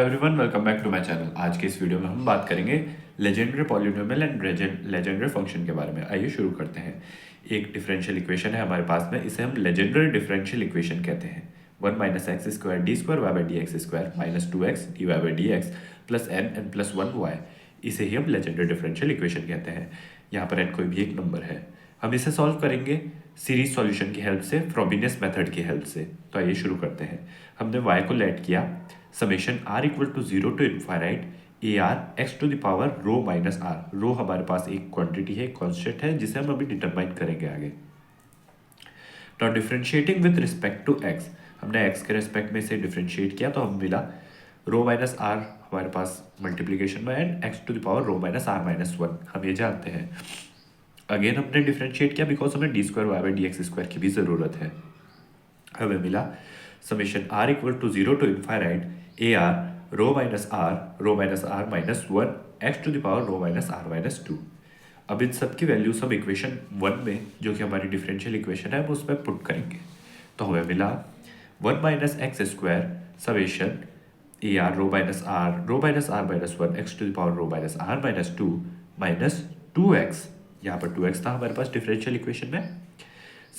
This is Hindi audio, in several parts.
Everyone, welcome back to my channel. आज के इस वीडियो में हम बात करेंगे legendary polynomial and legendary function के बारे में। आइए शुरू करते हैं। एक डिफरेंशियल इक्वेशन है हमारे पास में, इसे हम लेजेंडरी डिफरेंशियल इक्वेशन कहते हैं। 1 minus X square D square Y by D x square minus 2x D Y by D X plus N plus 1y, इसे ही हम लेजेंडरी डिफरेंशियल इक्वेशन कहते हैं। यहाँ पर एन कोई भी एक नंबर है। हम इसे सॉल्व करेंगे सीरीज सॉल्यूशन की हेल्प से, फ्रोबिनियस मेथड की हेल्प से। तो आइए शुरू करते हैं। हमने y को लेट किया summation r equal to 0 to infinite A r x to the power rho minus r. Rho हमारे पास एक क्वांटिटी है, कॉन्स्टेंट है, जिसे हम अभी डिटरमाइन करेंगे आगे। Now differentiating with respect to x, हमने x के रिस्पेक्ट में इसे डिफरेंशिएट किया तो हमें मिला रो माइनस आर हमारे पास मल्टीप्लीकेशन में and X to the power rho minus are minus 1, हम ये जानते हैं। अगेन हमने डिफरेंशिएट किया बिकॉज हमें D square Y by D x square की भी ज़रूरत है। हमें मिला summation r equal to 0 to infinite A R rho minus are minus 1 x to the power rho minus are minus 2। अब इन सब की वैल्यूज हम इक्वेशन 1 में, जो कि हमारी डिफरेंशियल इक्वेशन है, हम उसमें पुट करेंगे। तो हमें मिला 1 minus X square summation A are rho minus are minus 1 x to the power rho minus are minus 2 minus 2x, यहाँ पर 2x था हमारे पास डिफरेंशियल इक्वेशन में।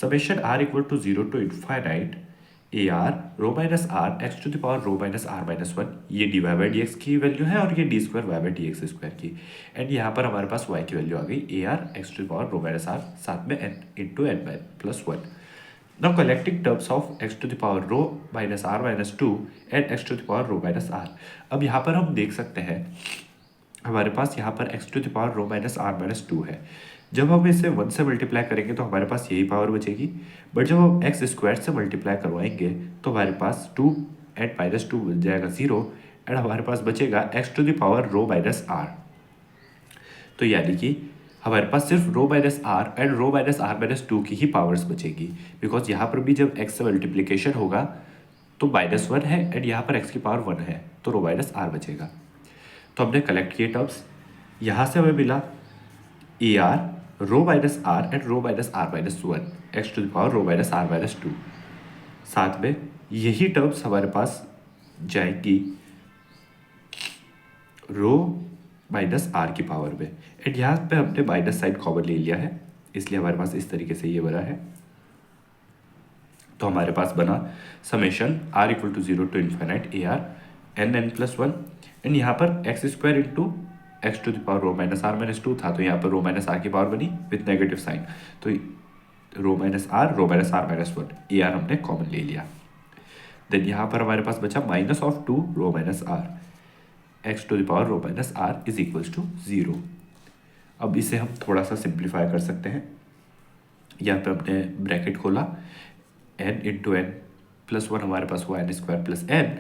Summation r equal to 0 to infinite A R rho minus are x to the power rho minus are minus 1, ये D Y by D X की वैल्यू है और ये D square Y by D x square की। एंड यहाँ पर हमारे पास y की वैल्यू आ गई a r x to the power rho minus r, साथ में n into n plus 1। Now collecting terms of x to the power rho minus are minus 2 and x to the power rho minus r. अब यहाँ पर हम देख सकते हैं हमारे पास यहाँ पर x to the power rho minus are minus 2 है। जब हम इसे 1 से मल्टीप्लाई करेंगे तो हमारे पास यही पावर बचेगी, बट जब हम एक्स स्क्वायर से मल्टीप्लाई करवाएंगे तो हमारे पास 2 एंड माइनस 2 बन जाएगा 0 एंड हमारे पास बचेगा x to the power rho minus r. तो यानी कि हमारे पास सिर्फ rho minus r and rho minus are minus 2 की ही पावर्स बचेगी, बिकॉज यहाँ पर भी जब एक्स से मल्टीप्लीकेशन होगा तो माइनस 1 है एंड यहाँ पर एक्स की पावर 1 है, तो रो माइनस आर बचेगा। तो हमने कलेक्ट किए टर्म्स। यहाँ से हमें मिला a are rho minus r and rho minus are minus 1 x to the power rho minus are minus 2, साथ में यही टर्म्स हमारे पास जाएंगी रो माइनस आर की पावर में। एंड यहाँ पे हमने माइनस साइन कॉमन ले लिया है, इसलिए हमारे पास इस तरीके से ये बना है। तो हमारे पास बना summation r equal to 0 to infinite a r n plus 1 and यहाँ पर x square into x to the power rho minus are minus 2 था, तो यहाँ पर रो माइनस आर की पावर बनी विथ नेगेटिव साइन, तो rho minus are minus 1 a r हमने कॉमन ले लिया। देन यहाँ पर हमारे पास बचा minus of 2 rho minus are x to the power rho minus r is equals to 0। अब इसे हम थोड़ा सा सिंप्लीफाई कर सकते हैं। यहाँ पे हमने ब्रैकेट खोला, एन इंटू एन प्लस 1 हमारे पास हुआ n square plus n,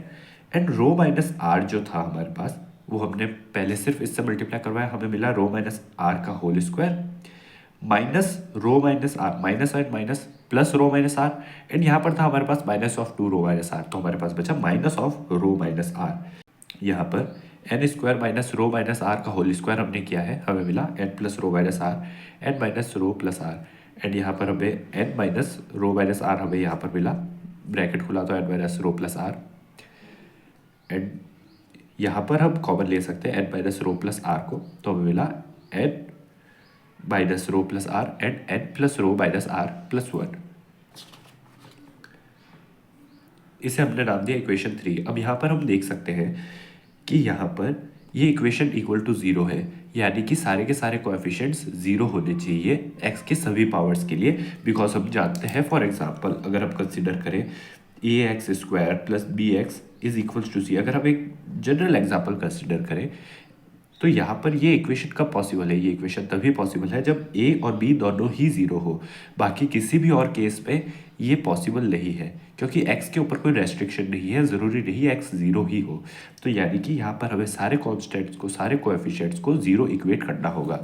and rho minus r जो था हमारे पास वो हमने पहले सिर्फ इससे मल्टीप्लाई करवाया, हमें मिला रो माइनस आर का whole square minus rho minus are minus and minus plus rho minus r, and यहाँ पर था हमारे पास minus of 2 rho minus r, तो हमारे पास बचा minus of rho minus r. यहाँ पर n square minus rho minus r का होल स्क्वायर हमने किया है, हमें मिला n plus rho minus r n minus rho plus r, and यहाँ पर हमें n minus rho minus r हमें यहाँ पर मिला, ब्रैकेट खुला तो n minus rho plus r, and यहाँ पर हम कॉमन ले सकते हैं n minus rho plus r को, तो हमें मिला n minus rho plus r and n plus rho minus r plus 1। इसे हमने नाम दिया इक्वेशन 3। अब यहाँ पर हम देख सकते हैं कि यहाँ पर ये इक्वेशन इक्वल टू 0 है, यानी कि सारे के सारे कोएफिशिएंट्स 0 होने चाहिए x के सभी पावर्स के लिए, बिकॉज हम जानते हैं फॉर एग्जांपल अगर हम कंसिडर करें a x square plus b x is equals to c, अगर हम एक जनरल एग्जांपल कंसिडर करें तो यहाँ पर ये इक्वेशन कब पॉसिबल है, ये इक्वेशन तभी पॉसिबल है जब a और b दोनों ही 0 हो। बाकी किसी भी और केस पे ये पॉसिबल नहीं है, क्योंकि x के ऊपर कोई रेस्ट्रिक्शन नहीं है, ज़रूरी नहीं x 0 ही हो। तो यानी कि यहाँ पर हमें सारे कॉन्स्टेंट्स को, सारे कोएफिशिएंट्स को 0 इक्वेट करना होगा।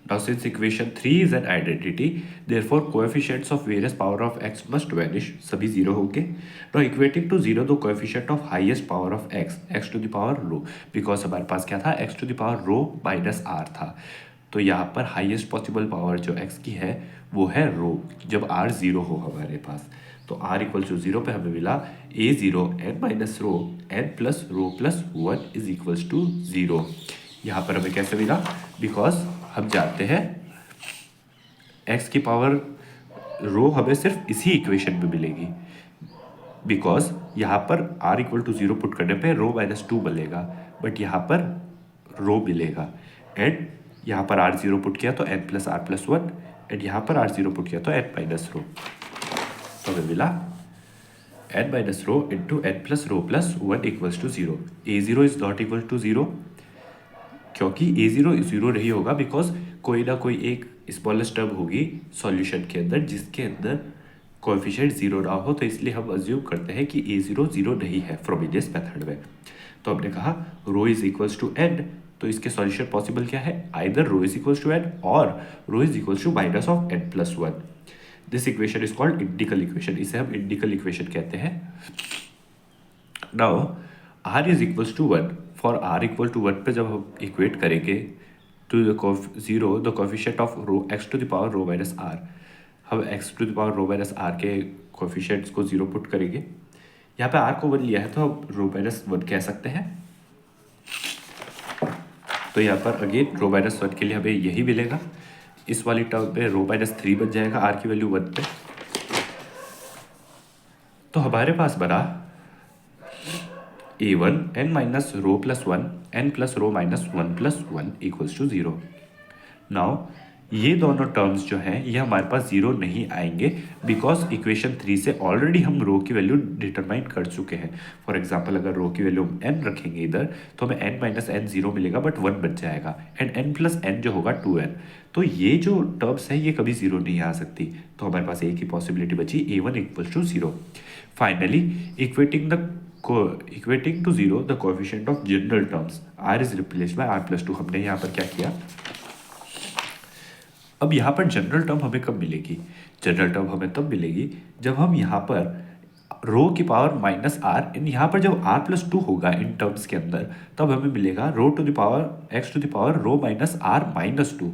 Now since equation 3 is an identity, therefore coefficients of various power of x must vanish, सभी 0 होंगे। Now equating to 0 the coefficient of highest power of x to the power rho, because हमारे पास क्या था, x to the power rho minus r था, तो यहाँ पर हाईएस्ट पॉसिबल पावर जो x की है वो है रो, जब r 0 हो हमारे पास। तो r इक्वल टू 0 पे हमें मिला a0 n minus rho n plus rho plus 1 is equals to 0। यहाँ पर हमें कैसे मिला, बिकॉज हम जानते हैं x की पावर रो हमें सिर्फ इसी इक्वेशन में मिलेगी, बिकॉज यहाँ पर r इक्वल टू 0 पुट करने पे रो माइनस 2 मिलेगा, बट यहाँ पर रो मिलेगा। एंड यहाँ पर r0 पुट किया तो n plus r plus 1, and यहाँ पर r0 पुट किया तो n माइनस रो, तो हमें मिला n minus rho into n plus rho plus 1 equals to 0। a0 is not equal to 0, क्योंकि a0 0 नहीं होगा, बिकॉज कोई ना कोई एक स्मॉलेस्ट टर्म होगी सॉल्यूशन के अंदर जिसके अंदर कोएफिशिएंट 0 ना हो, तो इसलिए हम अज्यूम करते हैं कि a0 0 नहीं है फ्रोबेनियस मेथड में। तो हमने कहा rho is equals to n, तो इसके सॉल्यूशन पॉसिबल क्या है, either rho is equals to n और rho is equals to minus of n plus 1। This equation is called indicial equation, इसे हम इंडिकल इक्वेशन कहते हैं। Now r is equals to 1, for r equal to 1 पे जब हम इक्वेट करेंगे to the zero the coefficient of rho x to the power rho minus r, हम x to the power rho minus r के कोएफिशिएंट्स को 0 पुट करेंगे। यहाँ पे r को 1 लिया है तो हम रो माइनस 1 कह सकते हैं। तो यहाँ पर अगेन रो माइनस 1 के लिए हमें यही मिलेगा, इस वाली टर्म पे रो माइनस 3 बन जाएगा r की वैल्यू 1 पे। तो हमारे पास बना a1 n minus rho plus 1 n plus rho minus 1 plus 1 equals to 0। Now ये दोनों टर्म्स जो हैं ये हमारे पास 0 नहीं आएंगे, बिकॉज इक्वेशन 3 से ऑलरेडी हम रो की वैल्यू डिटरमाइन कर चुके हैं। फॉर एग्जांपल अगर रो की वैल्यू n रखेंगे इधर तो हमें n माइनस n 0 मिलेगा, बट 1 बच जाएगा, एंड n प्लस n जो होगा 2n। तो ये जो टर्म्स है ये कभी 0 नहीं आ सकती, तो हमारे पास एक ही पॉसिबिलिटी बची a1 equals to 0। Finally equating to 0 the coefficient of general terms r is replaced by r plus 2। हमने यहाँ पर क्या किया, अब यहाँ पर जनरल टर्म हमें कब मिलेगी, जनरल टर्म हमें तब मिलेगी जब हम यहाँ पर रो की पावर माइनस आर, इन यहाँ पर जब r प्लस 2 होगा इन टर्म्स के अंदर, तब हमें मिलेगा rho to the power x to the power rho minus are minus 2,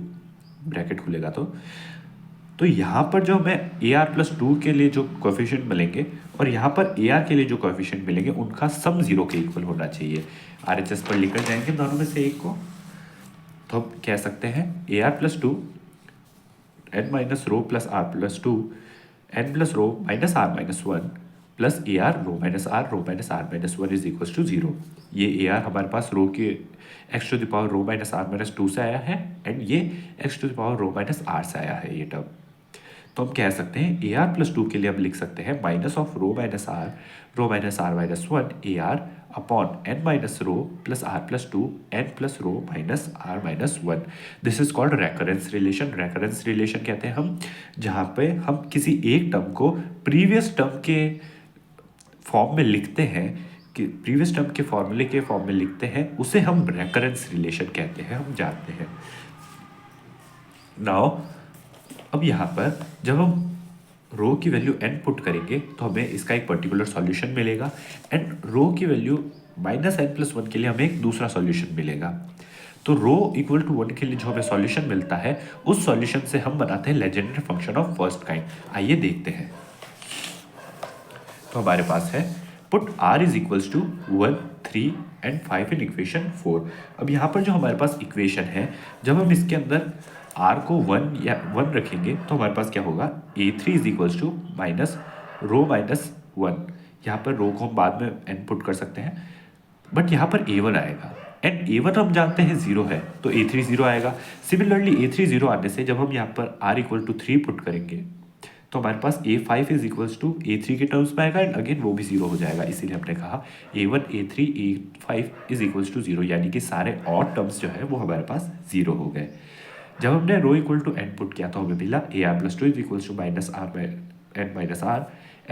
bracket खुलेगा तो यहाँ पर जो हमें ए आर प्लस 2 के लिए जो कोएफिशिएंट मिलेंगे और यहाँ पर ए आर के लिए जो कोएफिशिएंट मिलेंगे उनका सम 0 के इक्वल होना चाहिए। RHS पर लिखकर जाएंगे दोनों में से एक को, तो हम कह सकते हैं a r plus 2 n minus rho plus r plus 2 n plus rho minus are minus 1 plus a are rho minus are minus 1 is equal to 0। ये ए आर हमारे पास रो के x to the power rho minus are minus 2 से आया है, एंड ये x to the power rho minus r से आया है ये टर्म। तो हम कह सकते हैं ए आर प्लस 2 के लिए हम लिख सकते हैं minus of rho minus are minus 1 a r upon n minus rho plus r plus 2 n plus rho minus are minus 1। This is called recurrence relation. Recurrence relation कहते हैं हम जहाँ पे हम किसी एक टर्म को प्रीवियस टर्म के फॉर्म में लिखते हैं, कि प्रीवियस टर्म के फॉर्मूले के फॉर्म में लिखते हैं, उसे हम रेकरेंस रिलेशन कहते हैं, हम जानते हैं। नाउ अब यहाँ पर जब हम रो की वैल्यू n पुट करेंगे तो हमें इसका एक पर्टिकुलर सॉल्यूशन मिलेगा, एंड रो की वैल्यू माइनस n प्लस 1 के लिए हमें एक दूसरा सॉल्यूशन मिलेगा। तो रो इक्वल टू 1 के लिए जो हमें सॉल्यूशन मिलता है उस सॉल्यूशन से हम बनाते हैं Legendre function of first kind. आइए देखते हैं। तो हमारे पास है put r is equals to 1 3 and 5 in equation 4। अब यहाँ पर जो हमारे पास इक्वेशन है, जब हम इसके अंदर r को 1 रखेंगे तो हमारे पास क्या होगा, a3 is equals to minus rho minus 1। यहाँ पर रो को हम बाद में n पुट कर सकते हैं, बट यहाँ पर a1 आएगा, एंड a1 हम जानते हैं 0 है तो a3 0 आएगा। सिमिलरली a3 0 आने से जब हम यहाँ पर r इक्वल टू 3 पुट करेंगे तो हमारे पास a5 is equals to a3 के टर्म्स में आएगा, एंड अगेन वो भी 0 हो जाएगा। इसीलिए हमने कहा a1 a3 a5 is equals to 0, यानी कि सारे और टर्म्स जो है वो हमारे पास 0 हो गए। जब हमने rho equal to n put किया तो हमें मिला a r plus 2 is equals to minus r n minus are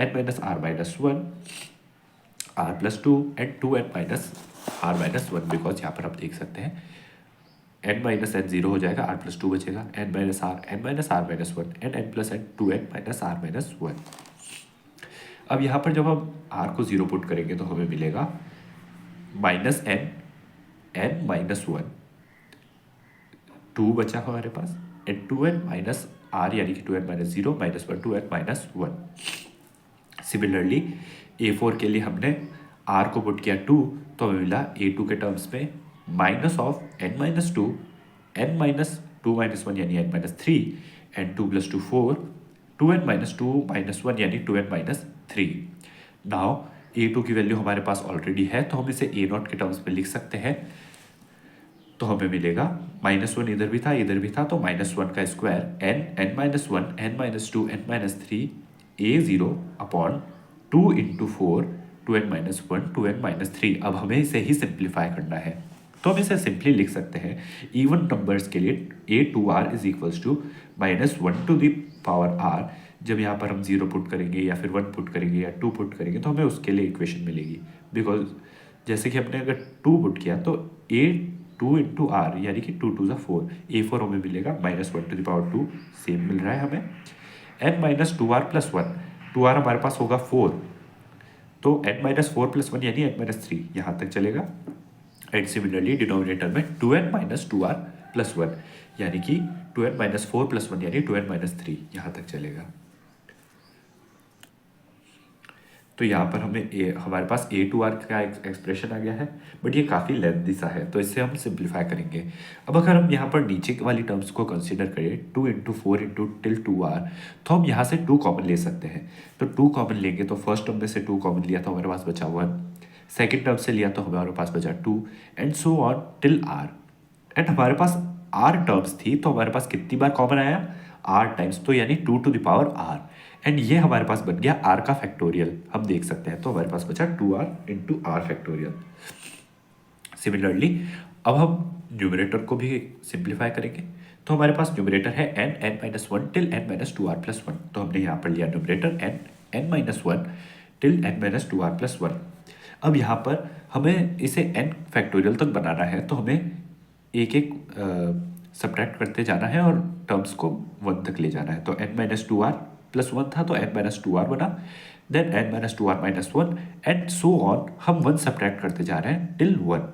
minus 1 r plus 2 and 2n minus are minus 1, because यहाँ पर आप देख सकते हैं n माइनस n 0 हो जाएगा, आर प्लस 2 बचेगा, n minus are minus 1 and n plus n 2n minus are minus 1। अब यहाँ पर जब हम r को 0 पुट करेंगे तो हमें मिलेगा माइनस n माइनस 1, 2 बचा हमारे पास, एंड 2n माइनस आर यानी कि 2n minus 0 minus 1 2n minus 1। Similarly A4 के लिए हमने r को पुट किया 2, तो हमें मिला A2 के टर्म्स में minus of n minus two, n minus two minus one यानी n minus three, and 2 + 2 4, 2n minus two minus one यानी 2n minus three. Now A2 की वैल्यू हमारे पास ऑलरेडी है, तो हम इसे A0 के टर्म्स में लिख सकते हैं। तो हमें मिलेगा -1 इधर भी था इधर भी था, तो -1 का square n minus one, n minus two, n minus three, A0 upon 2 into 4, 2n minus one, 2n minus three. अब हमें इसे ही सिंप्लीफाई करना है, तो हम इसे सिंपली लिख सकते हैं इवन नंबर्स के लिए A2r is equals to -1 to the power r। जब यहाँ पर हम 0 पुट करेंगे या फिर 1 पुट करेंगे या 2 पुट करेंगे तो हमें उसके लिए इक्वेशन मिलेगी। बिकॉज जैसे कि हमने अगर 2 पुट किया तो A2 इंटू आर यानी कि 2 2 4, A4 हमें मिलेगा -1 टू द पावर 2, सेम मिल रहा है हमें। n minus 2r plus 1, 2r हमारे पास होगा 4, तो n माइनस 4 प्लस 1 यानी n माइनस 3 यहाँ तक चलेगा। एंड सिमिलरली डिनोमिनेटर में 2n माइनस 2r प्लस 1 यानी कि 2n माइनस 4 प्लस 1 यानी 2n माइनस 3 यहाँ तक चलेगा। तो यहाँ पर हमारे पास A2r का एक्सप्रेशन आ गया है, बट ये काफ़ी लेंथी सा है, तो इससे हम सिंप्लीफाई करेंगे। अब अगर हम यहाँ पर नीचे वाली टर्म्स को कंसीडर करें 2 इंटू 4 इंटू टिल 2r, तो हम यहाँ से 2 कॉमन ले सकते हैं। तो 2 कॉमन लेंगे तो फर्स्ट टर्म में से 2 कॉमन लिया तो हमारे पास बचा 1, सेकेंड टर्म से लिया तो हमारे पास बचा 2, and so on till r। And हमारे पास r टर्म्स थी, तो हमारे पास कितनी बार कॉमन आया, r टाइम्स, तो यानी 2 to the power r। And ये हमारे पास बन गया r का फैक्टोरियल, हम देख सकते हैं। तो हमारे पास बचा 2r into are factorial. Similarly अब हम न्यूमरेटर को भी सिंप्लीफाई करेंगे, तो हमारे पास न्यूमरेटर है n minus one till n minus 2r plus 1, तो हमने यहाँ पर लिया numerator n minus one till n minus 2r plus 1। अब यहाँ पर हमें इसे n फैक्टोरियल तक बनाना है, तो हमें एक एक सब्ट्रैक्ट करते जाना है और टर्म्स को 1 तक ले जाना है। तो n माइनस 2r प्लस 1 था तो n माइनस 2r बना, then n minus 2r minus 1, and so on. हम 1 सब्ट्रैक्ट करते जा रहे हैं टिल 1।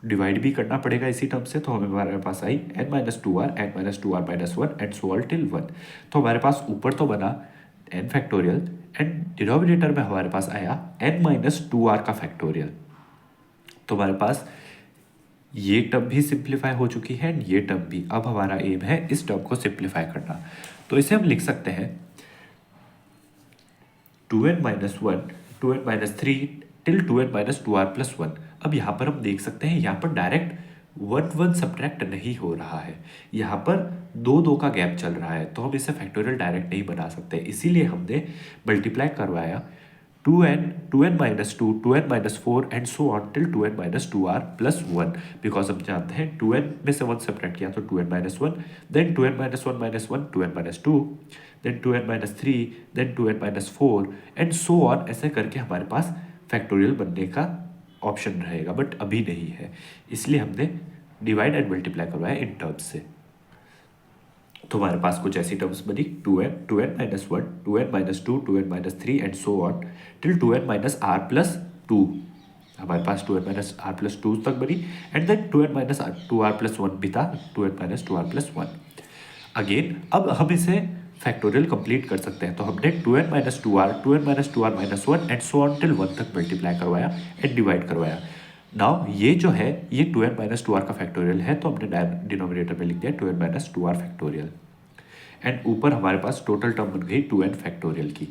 डिवाइड भी करना पड़ेगा इसी टर्म से, तो हमारे पास आई n minus 2r, n minus 2r minus 1, and so on till 1। तो हमारे पास ऊपर तो बना n फैक्टोरियल, एंड डिनोमिनेटर में हमारे पास आया n माइनस 2r का फैक्टोरियल। तो हमारे पास ये टर्म भी सिंप्लीफाई हो चुकी है, ये टर्म भी। अब हमारा एम है इस टर्म को सिंप्लीफाई करना, तो इसे हम लिख सकते हैं 2n minus one, 2n minus three till 2n minus 2r plus 1। अब यहाँ पर हम देख सकते हैं यहाँ पर डायरेक्ट 1 1 सब्ट्रैक्ट नहीं हो रहा है, यहाँ पर 2 2 का गैप चल रहा है, तो हम इसे फैक्टोरियल डायरेक्ट नहीं बना सकते। इसीलिए हमने मल्टीप्लाई करवाया 2n minus 2, 2n minus 4, and so on till 2n minus 2r plus 1। Because हम जानते हैं 2n में से 1 सब्ट्रैक्ट किया तो 2n minus 1, then 2n minus 1 minus 1, 2n minus 2, then 2n minus 3, then 2n minus 4, and so on. ऐसे करके हमारे पास फैक्टोरियल बनने का ऑप्शन रहेगा, बट अभी नहीं है, इसलिए हमने डिवाइड एंड मल्टीप्लाई करवाया इन टर्म्स से। तो हमारे पास कुछ ऐसी टर्म्स बनी 2n minus 1, 2n minus 2, 2n minus 3, and so on till 2n minus r plus 2। हमारे पास 2n माइनस r प्लस 2 तक बनी, and then 2n minus 2r plus 1 भी था, 2n minus 2r plus 1। Again अब हम इसे फैक्टोरियल कंप्लीट कर सकते हैं, तो हमने 2n minus 2r, 2n minus 2r minus 1, and so on till 1 तक मल्टीप्लाई करवाया एंड डिवाइड करवाया। नाउ ये जो है ये 2n माइनस 2r का फैक्टोरियल है, तो हमने डिनोमिनेटर में लिख दिया 2n minus 2r factorial, and ऊपर हमारे पास टोटल टर्म बन गई 2n फैक्टोरियल की।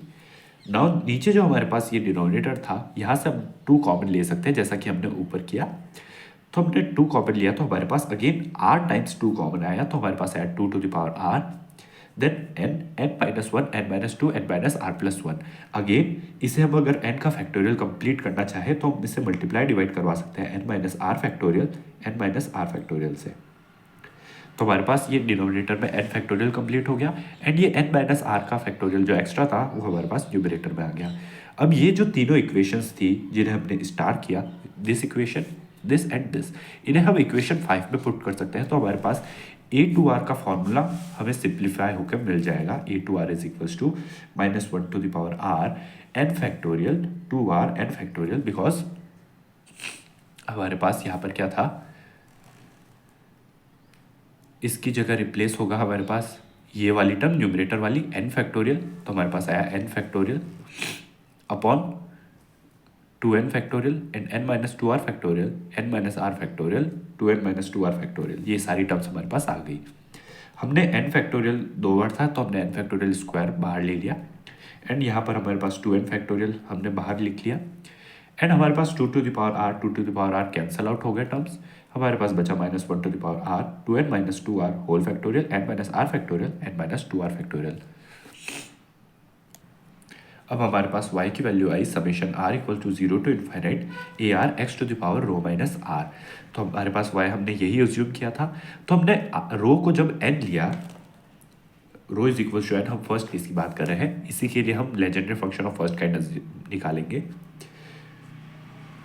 नाउ नीचे जो हमारे पास ये डिनोमिनेटर था, यहाँ से हम 2 कॉमन ले सकते हैं जैसा कि हमने ऊपर किया। तो हमने 2 कॉमन लिया तो हमारे पास अगेन r टाइम्स 2 कॉमन आया, तो हमारे पास आया 2 to the power r, then n minus 1, n minus 2, n minus r plus 1। Again इसे हम अगर n का फैक्टोरियल कंप्लीट करना चाहे तो हम इसे मल्टीप्लाई डिवाइड करवा सकते हैं n minus r factorial, n minus r factorial से। तो हमारे पास ये डिनोमिनेटर में n फैक्टोरियल कंप्लीट हो गया, एंड ये n माइनस r का फैक्टोरियल जो एक्स्ट्रा था वो हमारे पास न्यूमरेटर में आ गया। अब ये जो तीनों इक्वेशंस थी जिन्हें हमने स्टार किया, this equation, this and this, इन्हें हम इक्वेशन 5 में पुट कर सकते हैं। तो हमारे पास A2r का फॉर्मूला हमें सिंप्लीफाई होकर मिल जाएगा। A2r is equals to -1 to the power r n factorial 2r n factorial, because हमारे पास यहाँ पर क्या था, इसकी जगह रिप्लेस होगा हमारे पास ये वाली टर्म न्यूमरेटर वाली n फैक्टोरियल, तो हमारे पास आया n factorial upon 2n factorial and n minus 2r factorial n minus r factorial 2n minus 2r factorial. ये सारी टर्म्स हमारे पास आ गई। हमने n फैक्टोरियल 2 बार था तो हमने n फैक्टोरियल स्क्वायर बाहर ले लिया एंड यहाँ पर हमारे पास 2n फैक्टोरियल हमने बाहर लिख लिया एंड हमारे पास 2 to the power r 2 to the power r cancel out हो गए टर्म्स। हमारे पास बचा minus 1 to the power r 2n minus 2r whole factorial n minus r factorial n minus 2r factorial. अब हमारे पास y की वैल्यू आई summation r equal to 0 to infinite a r x to the power rho minus r। तो हमारे पास y हमने यही अज्यूम किया था। तो हमने रो को जब n लिया, rho is equal to n, हम फर्स्ट केस की बात कर रहे हैं, इसी के लिए हम Legendre function of first kind निकालेंगे।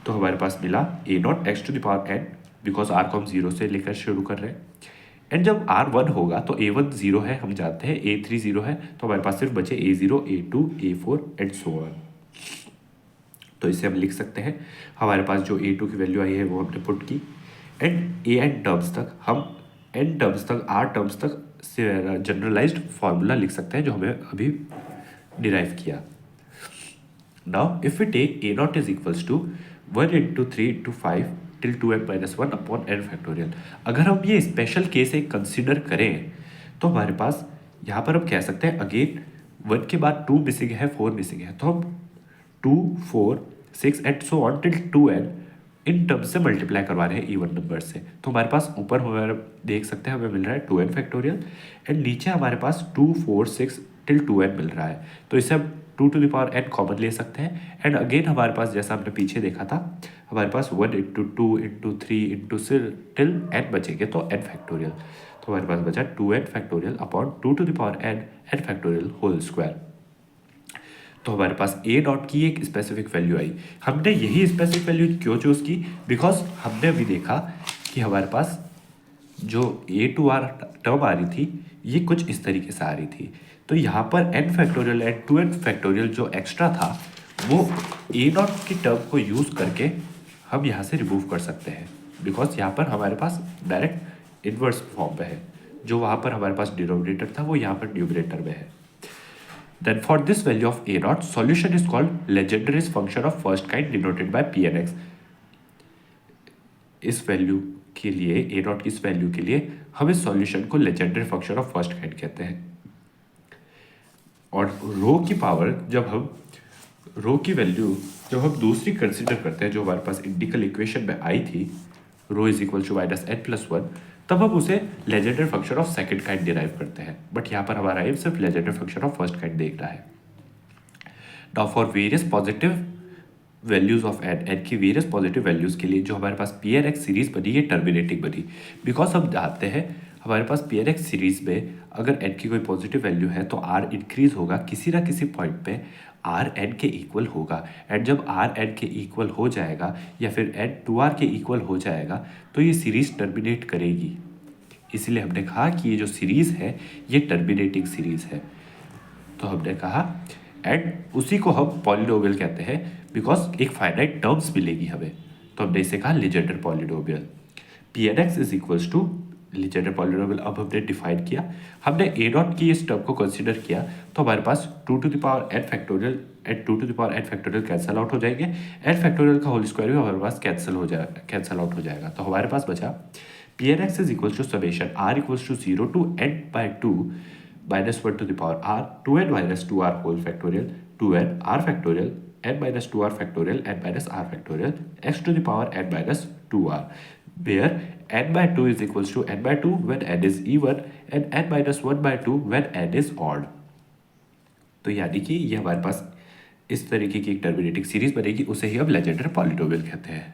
तो हमारे पास मिला a naught x to the power n, because r को हम 0 से लेकर शुरू कर रहे हैं एंड जब r 1 होगा तो a1 0 है, हम जानते हैं a3 0 है, तो हमारे पास सिर्फ बचे a0 a2 a4 and so on. तो इसे हम लिख सकते हैं। हमारे पास जो a2 की वैल्यू आई है वो हमने पुट की एंड an टर्म्स तक हम n टर्म्स तक r टर्म्स तक जनरलाइज्ड फार्मूला लिख सकते हैं जो हमें अभी डिराइव किया। Now if we take a not is equals to 1 into 3 into 5 till 2n minus 1 upon n factorial. अगर हम ये स्पेशल केस एक कंसिडर करें तो हमारे पास यहाँ पर हम कह सकते हैं अगेन 1 के बाद 2 मिसिंग है 4 मिसिंग है, तो हम 2 4 6 and so on till 2n in terms से मल्टीप्लाई करवा रहे हैं इवन नंबर से। तो हमारे पास ऊपर हमारे देख सकते हैं हमें मिल रहा है 2n फैक्टोरियल एंड नीचे हमारे पास 2 4 6 टिल 2n मिल रहा है। तो इसे हम 2 to the power n common ले सकते हैं एंड अगेन हमारे पास जैसा हमने पीछे देखा था हमारे पास 1 into 2 into 3 into till n बचेंगे तो n फैक्टोरियल। तो हमारे पास बचा 2n factorial upon 2 to the power n factorial whole square. तो हमारे पास ए डॉट की एक स्पेसिफिक वैल्यू आई। हमने यही स्पेसिफिक वैल्यू क्यों चूज़ की, बिकॉज हमने अभी देखा कि हमारे पास जो a2r टर्म आ रही थी ये कुछ इस तरीके से आ रही थी। तो यहाँ पर n factorial and 2n factorial जो एक्स्ट्रा था वो a डॉट की टर्म को यूज़ करके हम यहाँ से रिमूव कर सकते हैं, बिकॉज यहाँ पर हमारे पास डायरेक्ट इन्वर्स फॉर्म में है, जो वहाँ पर हमारे पास डिनोमिनेटर था वो यहाँ पर न्यूमरेटर में है। Then for this value of a naught, solution is called Legendre's function of first kind denoted by Pnx। इस वैल्यू के लिए a naught की इस वैल्यू के लिए हम इस सॉल्यूशन को legendary function of first kind कहते हैं। और रो की पावर जब हम रो की वैल्यू जब हम दूसरी कंसिडर करते हैं जो हमारे पास इंडिकल इक्वेशन में आई थी, rho is equal to minus n plus 1, तब हम उसे Legendre function of second kind derive करते हैं। बट यहाँ पर हमारा एम सिर्फ Legendre function of first kind देख रहा है। Now for various positive values of n की वेरियस पॉजिटिव वैल्यूज के लिए जो हमारे पास Pnx सीरीज बनी ये टर्मिनेटिंग बनी, बिकॉज हम जानते हैं हमारे पास Pnx सीरीज में अगर n की कोई पॉजिटिव वैल्यू है तो r इंक्रीज होगा किसी ना किसी पॉइंट पे r n के इक्वल होगा एंड जब r n के इक्वल हो जाएगा या फिर n 2r के इक्वल हो जाएगा तो ये सीरीज टर्मिनेट करेगी। इसलिए हमने कहा कि ये जो सीरीज है ये टर्मिनेटिंग सीरीज है। तो हमने कहा एंड उसी को हम पॉलिनोमियल कहते हैं बिकॉज एक फाइनाइट टर्म्स मिलेगी हमें, तो हमने इसे कहा Legendre polynomial. Pnx is equals to Legendre polynomial. अब हमने डिफाइन किया, हमने a डॉट की इस टर्म को कंसीडर किया तो हमारे पास 2 to the power n factorial and 2 to the power n factorial cancel out हो जाएंगे, n फैक्टोरियल का होल स्क्वायर भी हमारे पास कैंसल आउट हो जाएगा। तो हमारे पास बचा Pnx is equals to summation r equals to 0 to n by 2 minus 1 to the power r 2n minus 2r whole factorial 2n r factorial n minus 2r factorial n minus r factorial x to the power n minus 2r, where n by 2 is equals to n by 2 when n is even and n minus 1 by 2 when n is odd। तो यानी कि ये हमारे पास इस तरीके की एक टर्मिनेटिंग सीरीज बनेगी, उसे ही हम लेजेंडर पॉलिनोमियल कहते हैं।